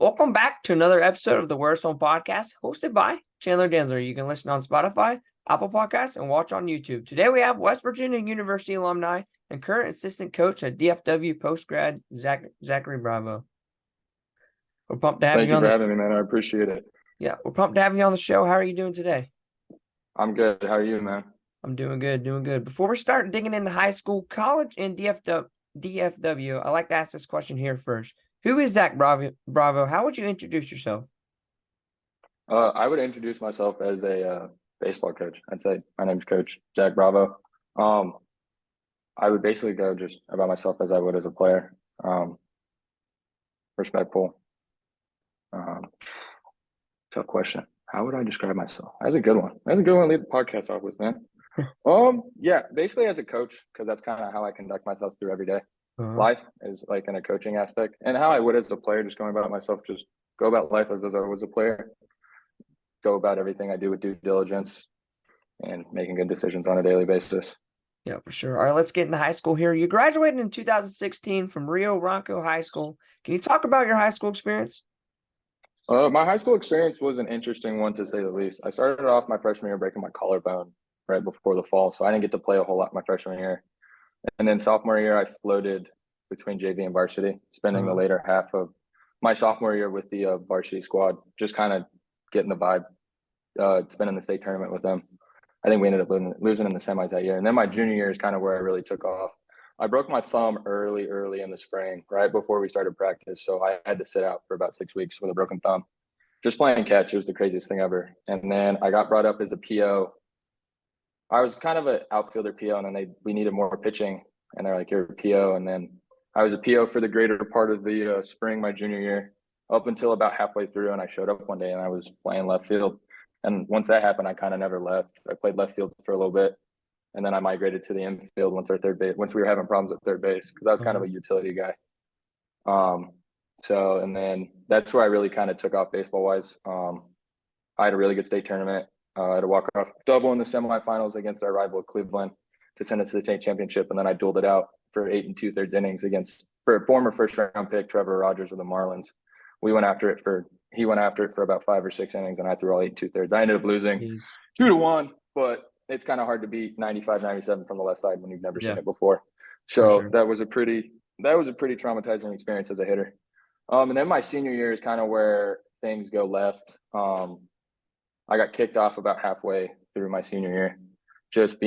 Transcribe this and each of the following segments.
Welcome back to another episode of the Worst On Podcast, hosted by Chandler Dantzler. You can listen on Spotify, Apple Podcasts, and watch on YouTube. Today we have West Virginia University alumni and current assistant coach at DFW Post grad Zachary Bravo. We're pumped to have Thank you you on for the having me, man. I appreciate it. we're pumped to have you on the show. How are you doing today? I'm good. How are you, man? I'm doing good. Before we start digging into high school, college, and DFW, I like to ask this question here first. Who is Zach Bravo? How would you introduce yourself? I would introduce myself as a baseball coach. I'd say my name's Coach Zach Bravo. Um, I would basically go just about myself as I would as a player. Respectful. Um, Tough question. How would I describe myself? That's a good one. That's a good one to lead the podcast off with, man. Yeah, basically as a coach, because that's kind of how I conduct myself through every day. Life is like in a coaching aspect, and how I would as a player, just going about myself, just go about life as I was a player, go about everything I do with due diligence and making good decisions on a daily basis. Yeah, for sure. All right, let's get into high school here. You graduated in 2016 from Rio Rancho High School. Can you talk about your high school experience? My high school experience was an interesting one, to say the least. I started off my freshman year breaking my collarbone right before the fall, so I didn't get to play a whole lot my freshman year. And then sophomore year, I floated between JV and varsity, spending the later half of my sophomore year with the varsity squad, just kind of getting the vibe, spending the state tournament with them. I think we ended up losing in the semis that year. And then my junior year is kind of where I really took off. I broke my thumb early in the spring, right before we started practice. So I had to sit out for about 6 weeks with a broken thumb. Just playing catch, it was the craziest thing ever. And then I got brought up as a PO. I was kind of an outfielder PO, and then we needed more pitching, and they're like, "You're a PO." And then I was a PO for the greater part of the spring, my junior year, up until about halfway through, and I showed up one day and I was playing left field. And once that happened, I kind of never left. I played left field for a little bit, and then I migrated to the infield once we were having problems at third base, because I was kind of a utility guy. And then that's where I really kind of took off baseball wise. I had a really good state tournament. I had a walk-off double in the semifinals against our rival Cleveland to send us to the state championship, and then I dueled it out for 8 2/3 innings against a former first-round pick Trevor Rogers of the Marlins. He went after it for about 5 or 6 innings, and I threw all 8 2/3. I ended up losing 2-1, but it's kind of hard to beat 95-97 from the left side when you've never seen it before. So that was a pretty traumatizing experience as a hitter. And then my senior year is kind of where things go left. I got kicked off about halfway through my senior year, just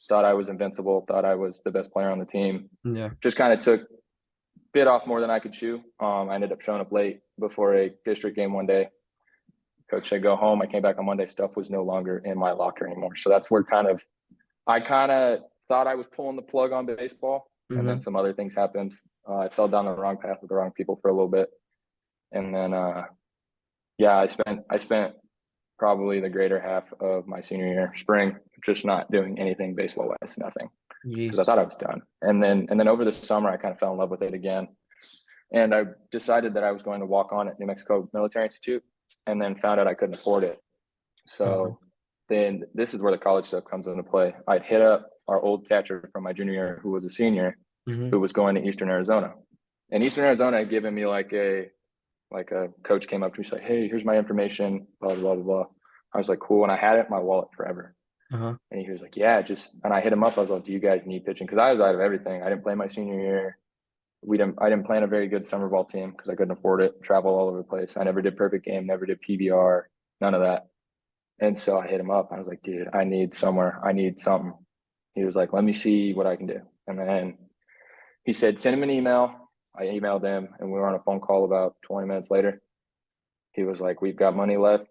thought I was invincible, thought I was the best player on the team. Yeah. Just kind of bit off more than I could chew. I ended up showing up late before a district game one day. Coach said, "Go home." I came back on Monday. Stuff was no longer in my locker anymore. So that's where I kind of thought I was pulling the plug on baseball. And then some other things happened. I fell down the wrong path with the wrong people for a little bit. And then, I spent probably the greater half of my senior year, spring, just not doing anything baseball-wise, nothing, because I thought I was done. And then over the summer, I kind of fell in love with it again. And I decided that I was going to walk on at New Mexico Military Institute, and then found out I couldn't afford it. So then this is where the college stuff comes into play. I'd hit up our old catcher from my junior year, who was a senior, who was going to Eastern Arizona. And Eastern Arizona had given me like a coach came up to me and said, "Hey, here's my information, blah, blah, blah, blah." I was like, cool. And I had it in my wallet forever. And he was like, "Yeah, and I hit him up. I was like, "Do you guys need pitching?" Because I was out of everything. I didn't play my senior year. I didn't play on a very good summer ball team because I couldn't afford it, travel all over the place. I never did perfect game, never did PBR, none of that. And so I hit him up. I was like, "Dude, I need something." He was like, "Let me see what I can do." And then he said, "Send him an email." I emailed him, and we were on a phone call about 20 minutes later. He was like, "We've got money left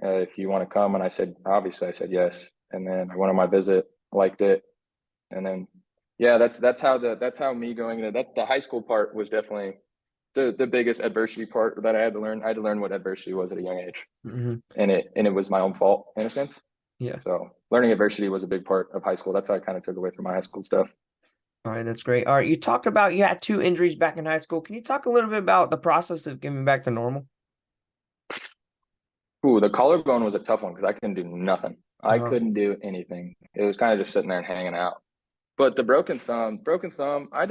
if you want to come." And I said, obviously, I said yes. And then I went on my visit, liked it. And then, that's how me going into that. The high school part was definitely the biggest adversity part that I had to learn. I had to learn what adversity was at a young age, and it was my own fault in a sense. Yeah. So learning adversity was a big part of high school. That's how I kind of took away from my high school stuff. All right, that's great. All right, you talked about you had 2 injuries back in high school. Can you talk a little bit about the process of getting back to normal? Ooh, the collarbone was a tough one because I couldn't do nothing. I couldn't do anything. It was kind of just sitting there and hanging out. But the broken thumb, I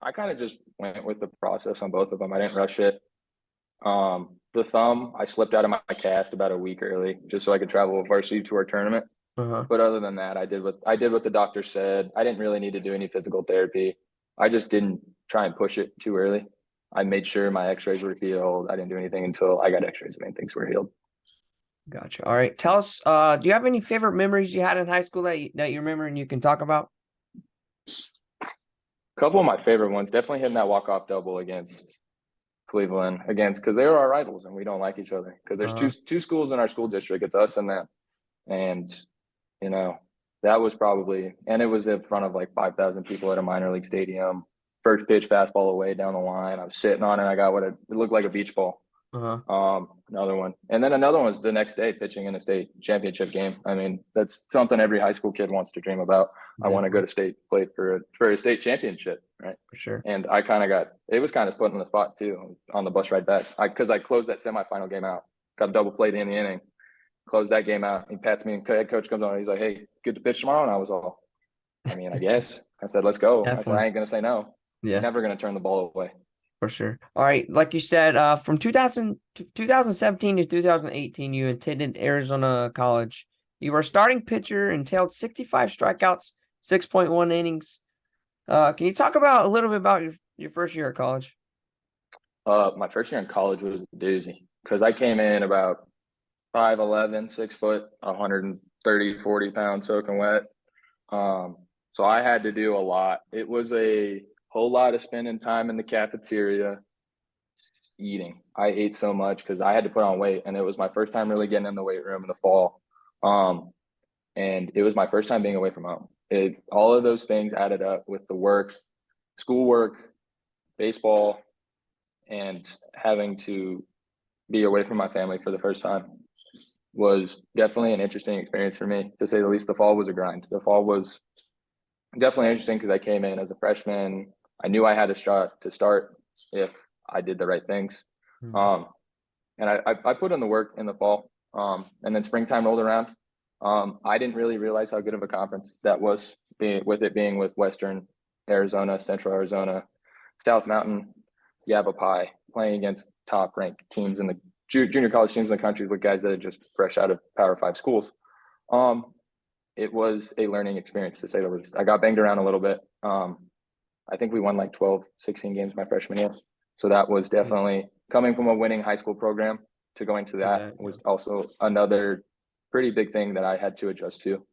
I kind of just went with the process on both of them. I didn't rush it. The thumb, I slipped out of my cast about a week early just so I could travel a varsity tour tournament. Uh-huh. But other than that, I did what the doctor said. I didn't really need to do any physical therapy. I just didn't try and push it too early. I made sure my x-rays were healed. I didn't do anything until I got x-rays and things were healed. Gotcha. All right. Tell us, do you have any favorite memories you had in high school that you remember and you can talk about? A couple of my favorite ones, definitely hitting that walk-off double against Cleveland, because they were our rivals and we don't like each other. Because there's two schools in our school district. It's us and them. And, that was probably, and it was in front of like 5,000 people at a minor league stadium. First pitch fastball away down the line. I was sitting on it. I got it looked like a beach ball. Another one. And then another one was the next day pitching in a state championship game. I mean, that's something every high school kid wants to dream about. I want to go to state, play for a state championship, right? For sure. And I kind of it was kind of put in the spot too on the bus ride back. Because I closed that semifinal game out, got a double play in the inning, closed that game out. He pats me and head coach comes on. He's like, "Hey, good to pitch tomorrow." And I was all, I mean, I guess. I said, "Let's go." I said, "I ain't going to say no." Yeah. Never going to turn the ball away. For sure. All right. Like you said, from 2017 to 2018, you attended Arizona College. You were a starting pitcher and tailed 65 strikeouts, 6.1 innings. Can you talk about a little bit about your first year at college? My first year in college was a doozy because I came in about 5'11", 6 foot, 130, 40 pounds soaking wet. So I had to do a lot. It was a whole lot of spending time in the cafeteria eating. I ate so much because I had to put on weight, and it was my first time really getting in the weight room in the fall. And it was my first time being away from home. All of those things added up with the work, schoolwork, baseball, and having to be away from my family for the first time was definitely an interesting experience for me, to say the least. The fall was a grind. The fall was definitely interesting because I came in as a freshman. I knew I had a shot to start if I did the right things. And I put in the work in the fall. And then springtime rolled around. I didn't really realize how good of a conference that was, being with Western Arizona, Central Arizona, South Mountain, Yavapai, playing against top ranked teams in the junior college teams in the country with guys that are just fresh out of Power 5 schools. It was a learning experience, to say the least. I got banged around a little bit. I think we won like 12, 16 games my freshman year. So that was definitely, coming from a winning high school program to going to that was also another pretty big thing that I had to adjust to.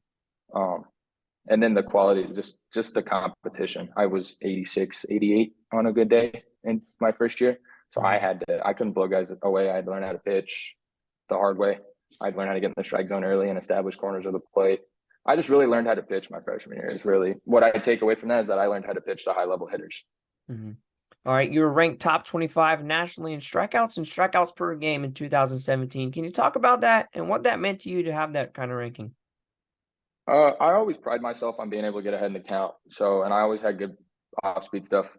And then the quality, just the competition. I was 86, 88 on a good day in my first year. So I couldn't blow guys away. I had to learn how to pitch the hard way. I'd learn how to get in the strike zone early and establish corners of the plate. I just really learned how to pitch my freshman year. Is really what I take away from that, is that I learned how to pitch to high level hitters. All right. You were ranked top 25 nationally in strikeouts per game in 2017. Can you talk about that and what that meant to you to have that kind of ranking? I always pride myself on being able to get ahead in the count. And I always had good off-speed stuff.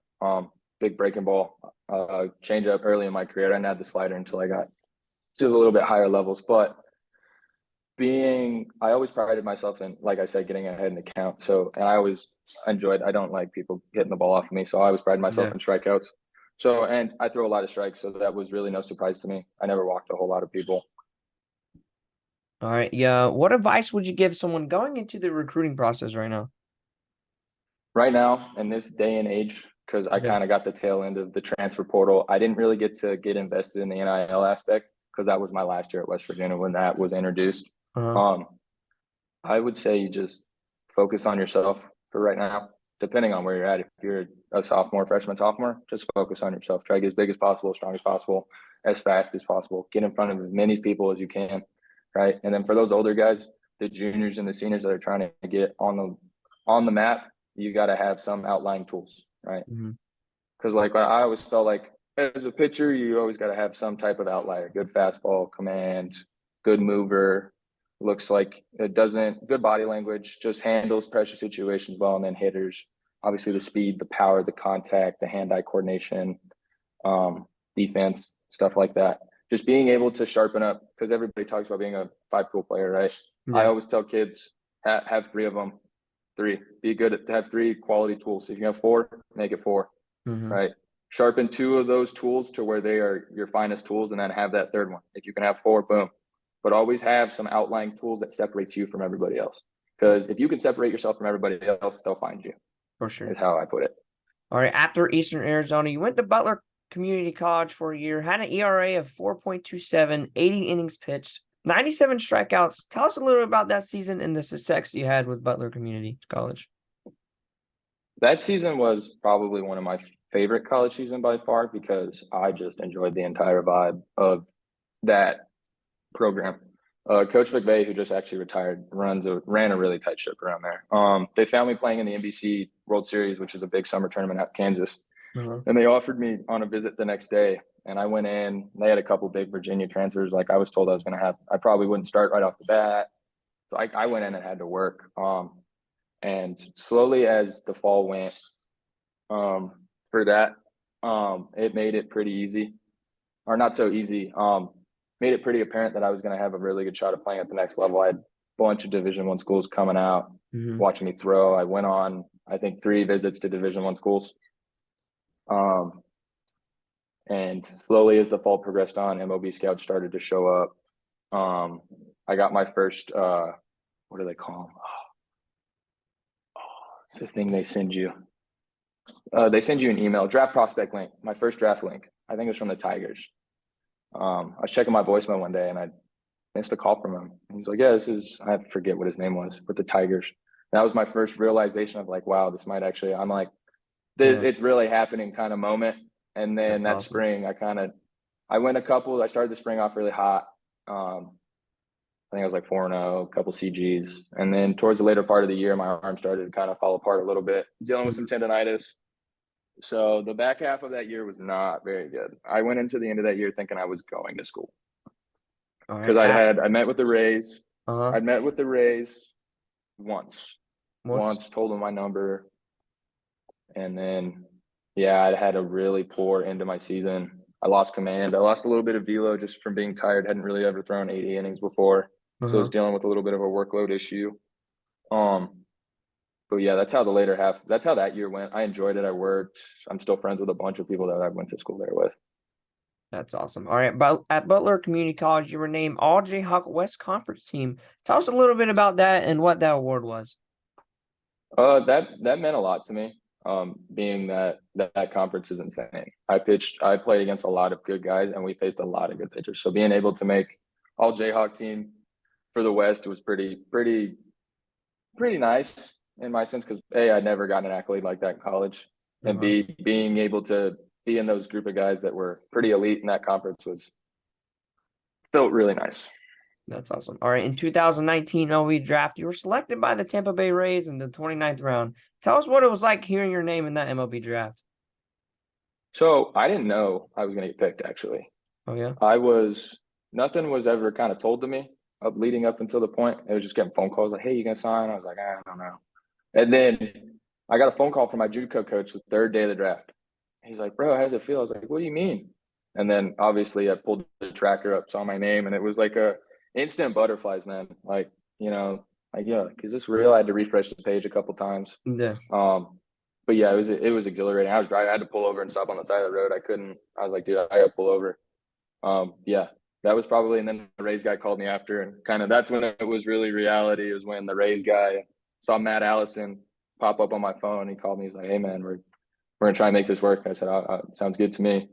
Big breaking ball, change up early in my career. I didn't have the slider until I got to a little bit higher levels. But I always prided myself in, like I said, getting ahead in the count. And I always enjoyed, I don't like people getting the ball off of me. So I always pride myself in strikeouts. And I throw a lot of strikes. So that was really no surprise to me. I never walked a whole lot of people. All right. Yeah. What advice would you give someone going into the recruiting process right now? Right now, in this day and age, because I kind of got the tail end of the transfer portal, I didn't really get invested in the NIL aspect because that was my last year at West Virginia when that was introduced. I would say you just focus on yourself for right now, depending on where you're at. If you're a freshman, sophomore, just focus on yourself. Try to get as big as possible, as strong as possible, as fast as possible. Get in front of as many people as you can, right? And then for those older guys, the juniors and the seniors that are trying to get on the map, you got to have some outlying tools, right? Because like I always felt like as a pitcher, you always got to have some type of outlier: good fastball, command, good mover, looks like it doesn't, good body language, just handles pressure situations well. And then hitters, obviously the speed, the power, the contact, the hand-eye coordination, defense, stuff like that. Just being able to sharpen up, because everybody talks about being a 5-tool player, right? I always tell kids, have 3 of them. 3. Be good to have 3 quality tools. If you have 4, make it 4. right? Sharpen two of those tools to where they are your finest tools, and then have that third one. If you can have four, boom. But always have some outlying tools that separates you from everybody else. Because if you can separate yourself from everybody else, they'll find you. For sure. Is how I put it. All right. After Eastern Arizona, you went to Butler Community College for a year, had an ERA of 4.27, 80 innings pitched, 97 strikeouts. Tell us a little about that season and the success you had with Butler Community College. That season was probably one of my favorite college seasons by far, because I just enjoyed the entire vibe of that program. Coach McVay, who just actually retired, ran a really tight ship around there. They found me playing in the NBC World Series, which is a big summer tournament out in Kansas. And they offered me on a visit the next day. And I went in, they had a couple big Virginia transfers. Like I was told I probably wouldn't start right off the bat. So I went in and had to work. And slowly as the fall went, for that, it made it pretty easy, or not so easy. Made it pretty apparent that I was going to have a really good shot at playing at the next level. I had a bunch of Division I schools coming out, watching me throw. I went on, I think, 3 visits to Division I schools. And slowly as the fall progressed on, MLB scouts started to show up. I got my first, what do they call them? It's the thing they send you. They send you an email, draft prospect link, my first draft link. I think it was from the Tigers. I was checking my voicemail one day and I missed a call from him. And he's like, yeah, I forget what his name was, with the Tigers. And that was my first realization of like, wow, this might actually, I'm like, it's really happening kind of moment. And then that spring, I started the spring off really hot. I think I was like 4-0, a couple CGs. And then towards the later part of the year, my arm started to kind of fall apart a little bit, dealing with some tendonitis. So the back half of that year was not very good. I went into the end of that year thinking I was going to school. Because I met with the Rays. I'd met with the Rays once, told them my number. And then, I had a really poor end of my season. I lost command. I lost a little bit of velo just from being tired. Hadn't really ever thrown 80 innings before. So I was dealing with a little bit of a workload issue. But that's how that year went. I enjoyed it. I worked. I'm still friends with a bunch of people that I went to school there with. That's awesome. All right. But at Butler Community College, you were named All Jayhawk West Conference team. Tell us a little bit about that and what that award was. That meant a lot to me. Being that conference is insane. I played against a lot of good guys and we faced a lot of good pitchers. So being able to make All Jayhawk team for the West was pretty nice in my sense, because A, I'd never gotten an accolade like that in college, and B, being able to be in those group of guys that were pretty elite in that conference felt really nice. That's awesome. All right. In 2019 MLB Draft, you were selected by the Tampa Bay Rays in the 29th round. Tell us what it was like hearing your name in that MLB Draft. So I didn't know I was going to get picked, actually. Oh, yeah? Nothing was ever kind of told to me leading up until the point. It was just getting phone calls like, hey, you going to sign? I was like, I don't know. And then I got a phone call from my JUCO coach the third day of the draft. He's like, bro, how does it feel? I was like, what do you mean? And then obviously I pulled the tracker up, saw my name, and it was like instant butterflies, man. Like, is this real? I had to refresh the page a couple times. Yeah. But it was exhilarating. I was driving, I had to pull over and stop on the side of the road. I was like, dude, I gotta pull over. That was probably, and then the Rays guy called me after, and kind of that's when it was really reality. It was when the Rays guy saw Matt Allison pop up on my phone. He called me. He's like, hey man, we're gonna try and make this work. I said, sounds good to me.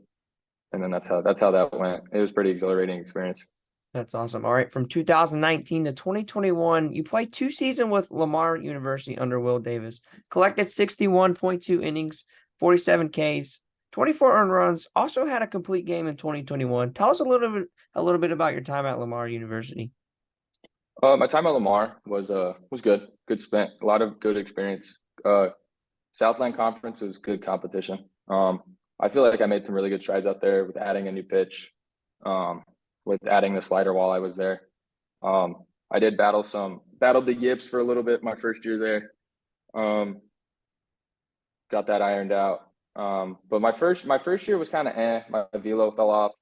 And then that's how that went. It was a pretty exhilarating experience. That's awesome. All right. From 2019 to 2021, you played 2 seasons with Lamar University under Will Davis, collected 61.2 innings, 47 Ks, 24 earned runs, also had a complete game in 2021. Tell us a little bit about your time at Lamar University. My time at Lamar was good. Good spent. A lot of good experience. Southland Conference was good competition. I feel like I made some really good strides out there with adding a new pitch, with adding the slider while I was there. I did battled the yips for a little bit my first year there. Got that ironed out. But my first year was kind of my velo fell off.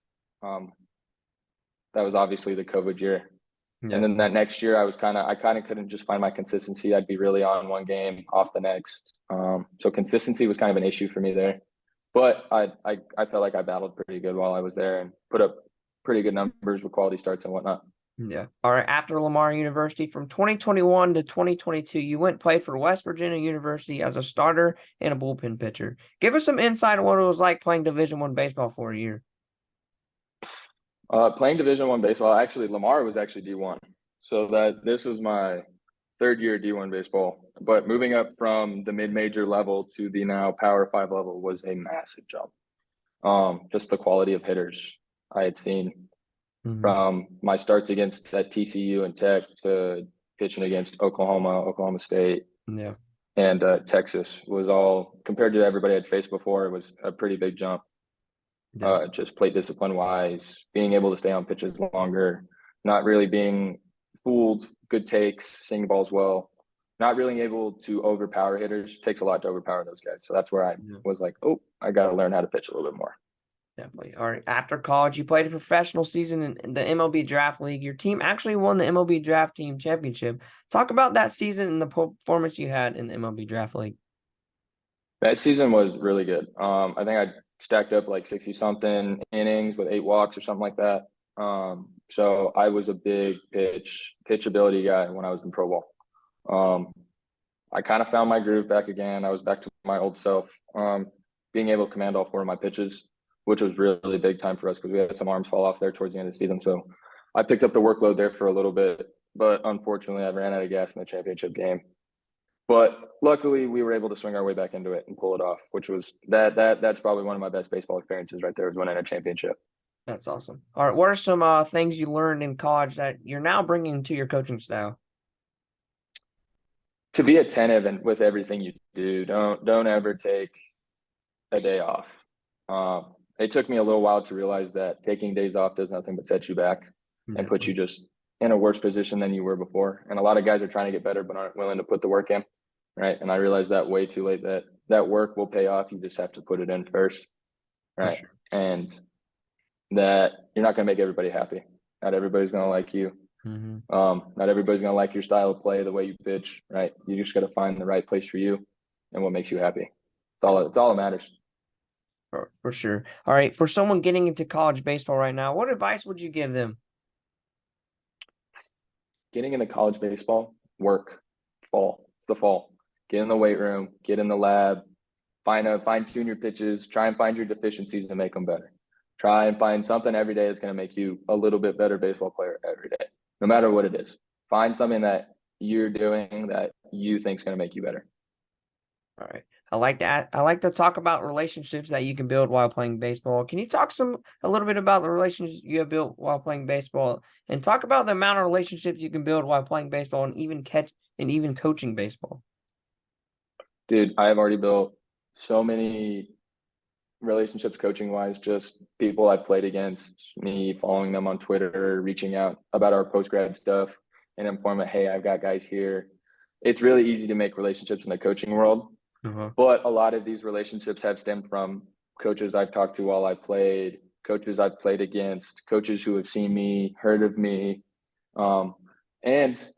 That was obviously the COVID year. Yeah. And then that next year I kind of couldn't just find my consistency. I'd be really on one game, off the next. So consistency was kind of an issue for me there. But I felt like I battled pretty good while I was there and put up pretty good numbers with quality starts and whatnot. Yeah. All right. After Lamar University, from 2021 to 2022, you went play for West Virginia University as a starter and a bullpen pitcher. Give us some insight on what it was like playing Division I baseball for a year. Playing Division I baseball, actually, Lamar was actually D1. So this was my third year D1 baseball. But moving up from the mid-major level to the now Power 5 level was a massive jump. Just the quality of hitters I had seen from my starts against at TCU and Tech to pitching against Oklahoma State, and Texas was all, compared to everybody I'd faced before, it was a pretty big jump. Just plate discipline wise, being able to stay on pitches longer, not really being fooled, good takes, seeing balls well, not really able to overpower hitters. Takes a lot to overpower those guys. So that's where I was like, oh, I got to learn how to pitch a little bit more. Definitely. All right. After college, you played a professional season in the MLB Draft League. Your team actually won the MLB Draft Team Championship. Talk about that season and the performance you had in the MLB Draft League. That season was really good. I think I stacked up like 60-something innings with 8 walks or something like that. So I was a big pitchability guy when I was in pro ball. I kind of found my groove back again. I was back to my old self, being able to command all 4 of my pitches, which was really big time for us because we had some arms fall off there towards the end of the season. So I picked up the workload there for a little bit, but unfortunately I ran out of gas in the championship game. But luckily we were able to swing our way back into it and pull it off, which was that's probably one of my best baseball experiences right there, is winning a championship. That's awesome. All right. What are some things you learned in college that you're now bringing to your coaching style? To be attentive and with everything you do. Don't ever take a day off. It took me a little while to realize that taking days off does nothing but set you back and put you just in a worse position than you were before. And a lot of guys are trying to get better but aren't willing to put the work in, right? And I realized that way too late, that work will pay off. You just have to put it in first, right? Sure. And that you're not going to make everybody happy. Not everybody's going to like you. Not everybody's going to like your style of play, the way you pitch, right? You just got to find the right place for you and what makes you happy. It's all that matters. For sure. All right. For someone getting into college baseball right now, what advice would you give them? Getting into college baseball, work, fall. It's the fall. Get in the weight room, get in the lab, fine-tune your pitches, try and find your deficiencies and make them better. Try and find something every day that's going to make you a little bit better baseball player every day, no matter what it is. Find something that you're doing that you think is going to make you better. All right. I like that. I like to talk about relationships that you can build while playing baseball. Can you talk a little bit about the relationships you have built while playing baseball, and talk about the amount of relationships you can build while playing baseball and even coaching baseball? Dude, I have already built so many relationships coaching wise, just people I've played against, me following them on Twitter, reaching out about our post-grad stuff and informing, hey, I've got guys here. It's really easy to make relationships in the coaching world. But a lot of these relationships have stemmed from coaches I've talked to while I played, coaches I've played against, coaches who have seen me, heard of me. And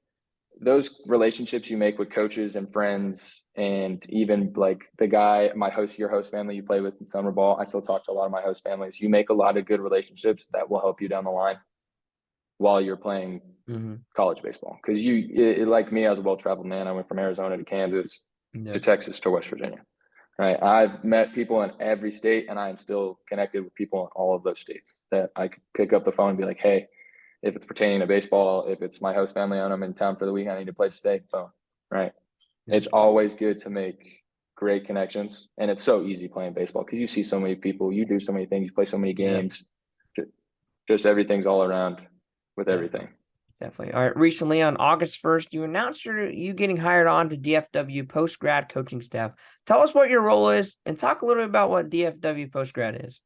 those relationships you make with coaches and friends, and even like your host family you play with in summer ball, I still talk to a lot of my host families. You make a lot of good relationships that will help you down the line while you're playing college baseball. Because like me, I was a well-traveled man. I went from Arizona to Kansas to Texas to West Virginia, right? I've met people in every state, and I am still connected with people in all of those states that I could pick up the phone and be like, hey, if it's pertaining to baseball, if it's my host family and I'm in town for the weekend, I need a place to stay, boom, right? It's always good to make great connections, and it's so easy playing baseball because you see so many people, you do so many things, you play so many games, just everything's all around with everything. Definitely. All right. Recently, on August 1st, you announced you getting hired on to DFW Post Grad coaching staff. Tell us what your role is and talk a little bit about what DFW Post Grad is.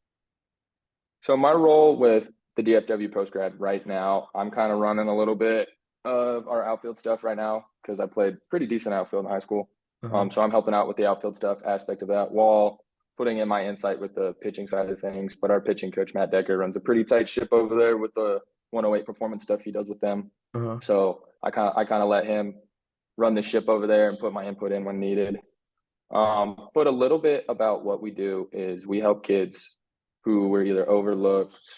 So my role with the DFW Post Grad right now, I'm kind of running a little bit of our outfield stuff right now because I played pretty decent outfield in high school. So I'm helping out with the outfield stuff aspect of that while putting in my insight with the pitching side of things. But our pitching coach, Matt Decker, runs a pretty tight ship over there with the 108 performance stuff he does with them. So I kind of let him run the ship over there and put my input in when needed. But a little bit about what we do is we help kids who were either overlooked,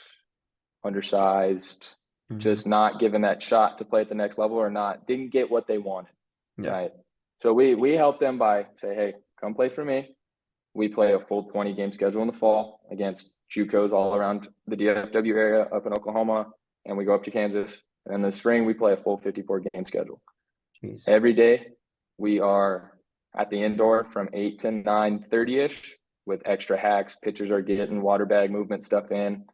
undersized, just not given that shot to play at the next level, or didn't get what they wanted. Yeah. Right. So we help them by say, hey, come play for me. We play a full 20 game schedule in the fall against JUCOs all around the DFW area up in Oklahoma, and we go up to Kansas. And in the spring, we play a full 54 game schedule. Jeez. Every day we are at the indoor from 8 to 9:30-ish with extra hacks. Pitchers are getting water bag movement stuff in.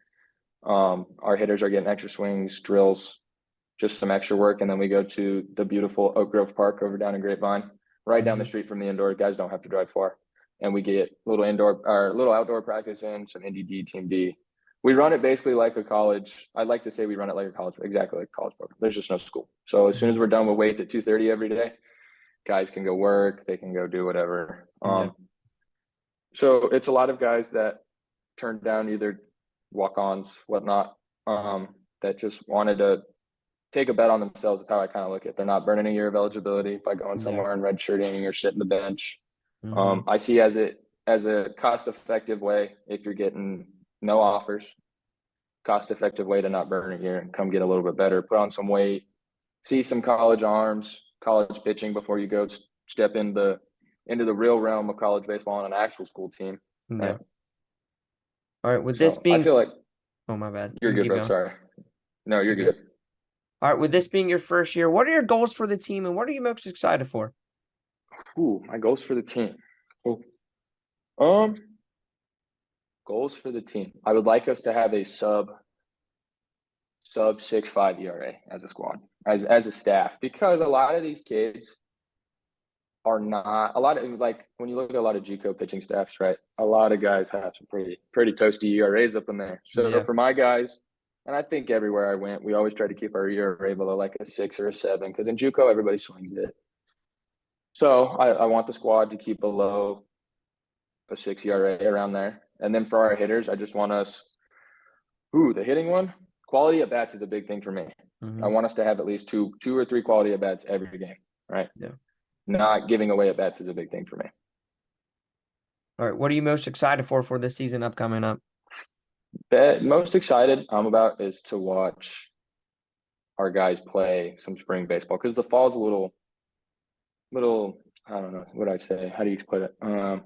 Our hitters are getting extra swings, drills, just some extra work. And then we go to the beautiful Oak Grove Park over down in Grapevine, right down the street from the indoor. Guys don't have to drive far. And we get little outdoor practice in, some NDD, Team D. We run it basically like a college. I'd like to say we run it like a college, exactly like a college program. There's just no school. So as soon as we're done with weights at 2:30 every day, guys can go work, they can go do whatever. So it's a lot of guys that turned down either walk-ons, whatnot, that just wanted to take a bet on themselves is how I kind of look at it. They're not burning a year of eligibility by going somewhere and redshirting or sitting the bench. I see as a cost-effective way, if you're getting no offers, cost-effective way to not burn a year and come get a little bit better, put on some weight, see some college arms, college pitching before you go step into the real realm of college baseball on an actual school team. Right? All right. With this being, I feel like, oh my bad, you're good, bro. Sorry. No, you're good. All right. With this being your first year, what are your goals for the team, and what are you most excited for? Ooh, my goals for the team. Goals for the team. I would like us to have a sub 6.5 ERA as a squad, as a staff, because a lot of these kids are not like when you look at a lot of JUCO pitching staffs, right? A lot of guys have some pretty toasty ERAs up in there. So for my guys, and I think everywhere I went, we always try to keep our ERA below like a 6 or a 7, because in JUCO everybody swings it. So I want the squad to keep below a 6 ERA around there. And then for our hitters, I just want us, the hitting one, quality at bats is a big thing for me. I want us to have at least two or three quality at bats every game, right? Yeah. Not giving away at bats is a big thing for me. All right. What are you most excited for this season coming up? Most excited I'm about is to watch our guys play some spring baseball, because the fall's a little, I don't know what I say. How do you put it? A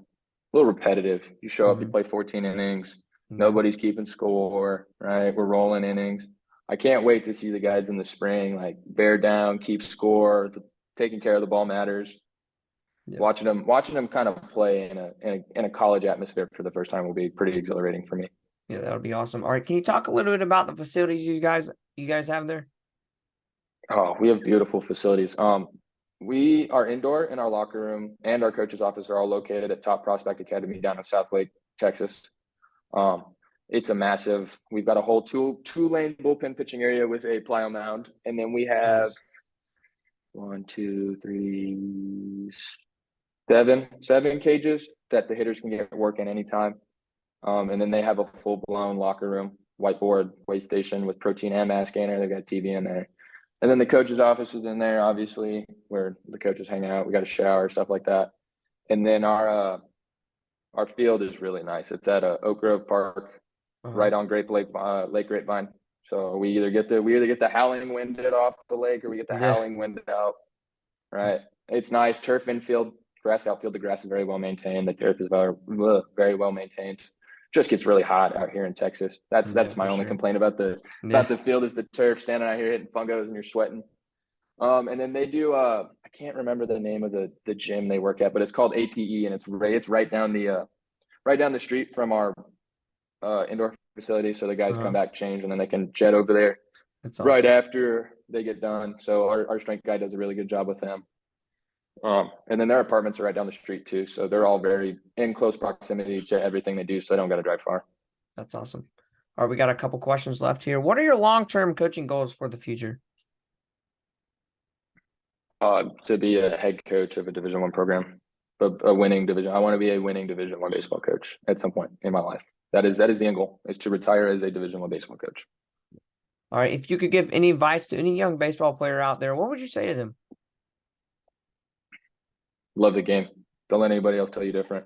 little repetitive. You show up, you play 14 innings. Nobody's keeping score, right? We're rolling innings. I can't wait to see the guys in the spring, like bear down, keep score, taking care of the ball matters. Yeah. Watching them kind of play in a college atmosphere for the first time will be pretty exhilarating for me. Yeah, that would be awesome. All right, can you talk a little bit about the facilities you guys have there? Oh, we have beautiful facilities. We are indoor in our locker room, and our coach's office are all located at Top Prospect Academy down in Southlake, Texas. It's a massive. We've got a whole two-lane bullpen pitching area with a plyo mound, and then we have 7 cages that the hitters can get work in anytime. And then they have a full-blown locker room, whiteboard, weigh station with protein and mass gainer. They've got TV in there. And then the coach's office is in there, obviously, where the coaches hang out. We got a shower, stuff like that. And then our field is really nice. It's at Oak Grove Park, right on Lake Grapevine. So we either get the howling wind off the lake, or we get the howling wind out. Right. It's nice. Turf infield, grass outfield. The grass is very well maintained. The turf is very well maintained. Just gets really hot out here in Texas. That's my only complaint about the field is the turf. Standing out here hitting fungos and you're sweating. And then they do I can't remember the name of the gym they work at, but it's called APE, and it's right down the street from our indoor facility. So the guys come back, change, and then they can jet over there right after they get done. So our strength guy does a really good job with them. And then their apartments are right down the street too. So they're all very in close proximity to everything they do. So they don't got to drive far. That's awesome. All right. We got a couple questions left here. What are your long-term coaching goals for the future? To be a head coach of a Division I program, a winning division. I want to be a winning Division I baseball coach at some point in my life. That is the end goal, is to retire as a Division I baseball coach. All right. If you could give any advice to any young baseball player out there, what would you say to them? Love the game. Don't let anybody else tell you different.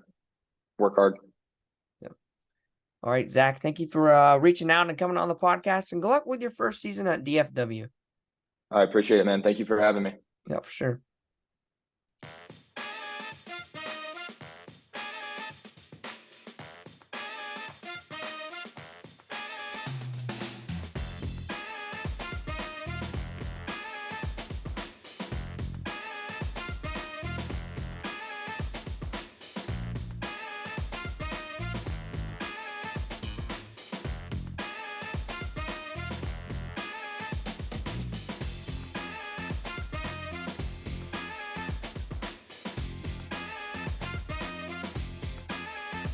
Work hard. All right, Zach, thank you for reaching out and coming on the podcast, and good luck with your first season at DFW. I appreciate it, man. Thank you for having me. Yeah, for sure.